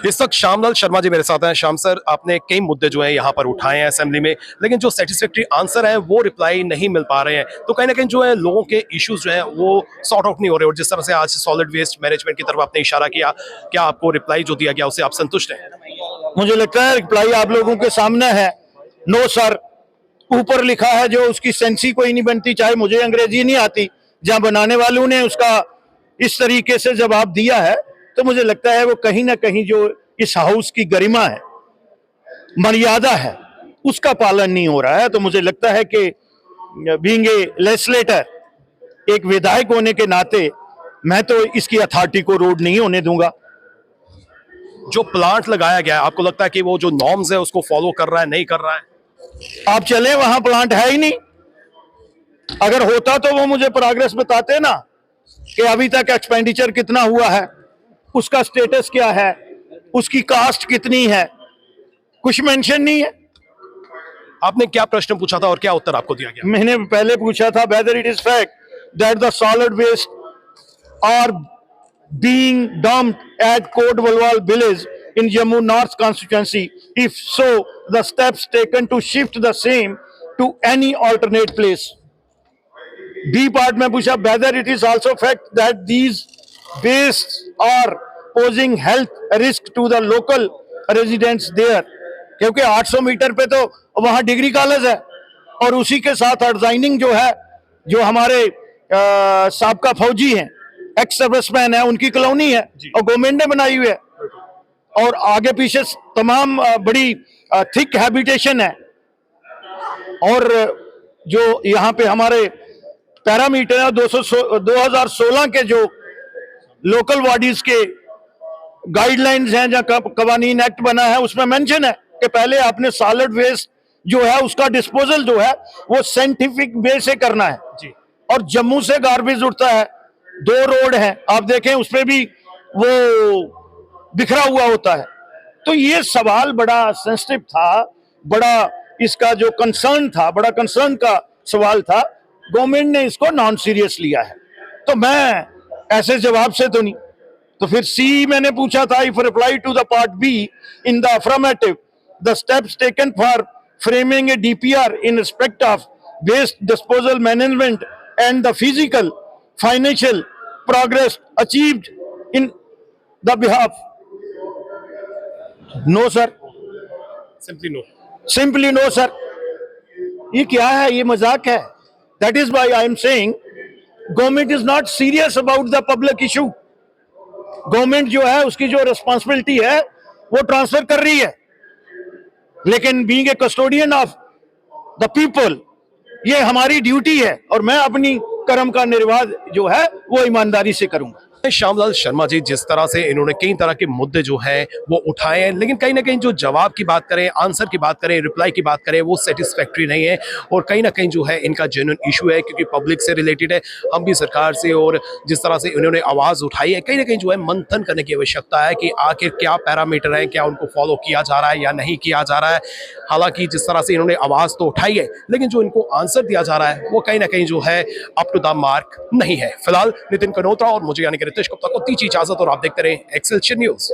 इस वक्त श्यामलाल शर्मा जी मेरे साथ हैं। श्याम सर, आपने कई मुद्दे जो हैं यहाँ पर उठाए हैं असेंबली में, लेकिन जो सेटिस्फैक्ट्री आंसर है वो रिप्लाई नहीं मिल पा रहे हैं। तो कहीं ना कहीं जो है लोगों के इश्यूज जो हैं वो सॉर्ट आउट नहीं हो रहे। और जिस तरह से आज सॉलिड वेस्ट मैनेजमेंट की तरफ आपने इशारा किया, क्या आपको रिप्लाई जो दिया गया उससे आप संतुष्ट हैं? मुझे लगता है रिप्लाई आप लोगों के सामने है। नो सर ऊपर लिखा है, जो उसकी सेंसी कोई नहीं बनती, चाहे मुझे अंग्रेजी नहीं आती, जहां बनाने वालों ने उसका इस तरीके से जवाब दिया है, तो मुझे लगता है वो कहीं ना कहीं जो इस हाउस की गरिमा है, मर्यादा है, उसका पालन नहीं हो रहा है। तो मुझे लगता है कि बीइंग ए लेजिस्लेटर, एक विधायक होने के नाते मैं तो इसकी अथॉरिटी को रोड नहीं होने दूंगा। जो प्लांट लगाया गया है, आपको लगता है कि वो जो नॉर्म्स है उसको फॉलो कर रहा है, नहीं कर रहा है? आप चले, वहां प्लांट है ही नहीं। अगर होता तो वो मुझे प्रोग्रेस बताते ना, कि अभी तक एक्सपेंडिचर कितना हुआ है, उसका स्टेटस क्या है, उसकी कास्ट कितनी है, कुछ मेंशन नहीं है। आपने क्या प्रश्न पूछा था और क्या उत्तर आपको दिया गया? मैंने पहले पूछा था whether it is fact that the solid waste are being dumped at Kot Walwal village in Jammu North constituency. If so, the steps taken to shift the same to any alternate place. B part में पूछा whether it is also fact that these wastes are posing health risk to the local residents there. क्योंकि 800 metre पे तो वहां degree college है, और उसी के साथ डिजाइनिंग जो है, जो हमारे साबका फौजी हैं, एक्स सर्विसमैन है, उनकी कॉलोनी है और गवर्नमेंट ने बनाई हुई है, और आगे पीछे तमाम बड़ी थिक हैबिटेशन है। और जो यहाँ पे हमारे पैरामीटर है 2016 के जो लोकल बॉडीज के गाइडलाइंस हैं, जहाँ कवानीन एक्ट बना है, उसमें मेंशन है कि पहले आपने सॉलिड वेस्ट जो है उसका डिस्पोजल जो है वो साइंटिफिक वे से करना है जी। और जम्मू से गार्बेज उठता है, 2 रोड हैं, आप देखें उसमें भी वो बिखरा हुआ होता है। तो ये सवाल बड़ा सेंसिटिव था, बड़ा इसका जो कंसर्न था, बड़ा कंसर्न का सवाल था। गवर्नमेंट ने इसको नॉन सीरियस लिया है, तो मैं ऐसे जवाब से तो नहीं। तो फिर सी मैंने पूछा था, if reply to the part B in the affirmative, the steps taken for framing a DPR in respect of waste disposal management and the physical financial progress achieved in the behalf. No sir, simply no sir. ये क्या है, ये मजाक है। That is why I am saying government is not serious about the public issue. Government जो है उसकी जो रिस्पॉन्सिबिलिटी है वो ट्रांसफर कर रही है, लेकिन being a custodian of the people, ये हमारी ड्यूटी है, और मैं अपनी कर्म का निर्वाह जो है वो ईमानदारी से करूंगा। श्यामलाल शर्मा जी, जिस तरह से इन्होंने कई तरह के मुद्दे जो हैं वो उठाए हैं, लेकिन कहीं ना कहीं जो जवाब की बात करें, आंसर की बात करें, रिप्लाई की बात करें, वो सेटिस्फैक्ट्री नहीं है। और कहीं ना कहीं जो है इनका जेन्युइन इशू है, क्योंकि पब्लिक से रिलेटेड है। हम भी सरकार से, और जिस तरह से इन्होंने आवाज़ उठाई है, कहीं ना कहीं जो है मंथन करने की आवश्यकता है कि आखिर क्या पैरामीटर हैं, क्या उनको फॉलो किया जा रहा है या नहीं किया जा रहा है। हालांकि जिस तरह से इन्होंने आवाज़ तो उठाई है, लेकिन जो इनको आंसर दिया जा रहा है वो कहीं ना कहीं जो है अप टू द मार्क नहीं है। फिलहाल नितिन कनोत्रा और मुझे यानी कि रितेश गुप्ता को दीजिए इजाजत, और आप देखते रहे एक्सेलशियर न्यूज़।